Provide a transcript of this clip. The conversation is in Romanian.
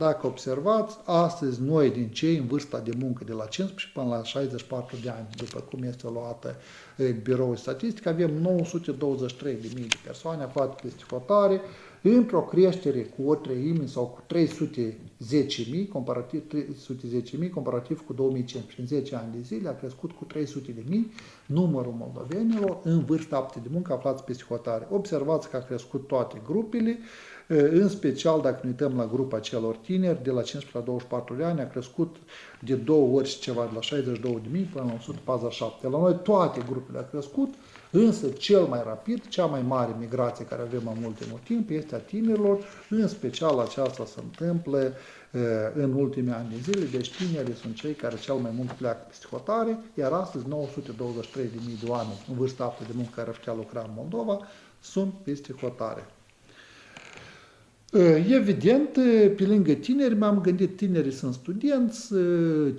Dacă observați, astăzi noi din cei în vârsta de muncă de la 15 până la 64 de ani, după cum este luată biroul statistic, avem 923.000 de persoane aflate peste hotare, într-o creștere cu o treime sau cu 310.000, comparativ cu 2015. În 10 ani de zile a crescut cu 300.000 numărul moldovenilor în vârsta aptă de muncă aflați peste hotare. Observați că a crescut toate grupele, în special dacă ne uităm la grupa celor tineri, de la 15 la 24 de ani a crescut de 2 ori și ceva, de la 62.000 până la 147. La noi toate grupele au crescut, însă cel mai rapid, cea mai mare migrație care avem în ultimul timp este a tinerilor, în special aceasta se întâmplă în ultimii ani de zile, deci tinerii sunt cei care cel mai mult pleacă peste hotare, iar astăzi 923.000 de oameni în vârsta aptă de muncă care ar putea lucra în Moldova sunt peste hotare. Evident, pe lângă tineri, m-am gândit, tinerii sunt studenți,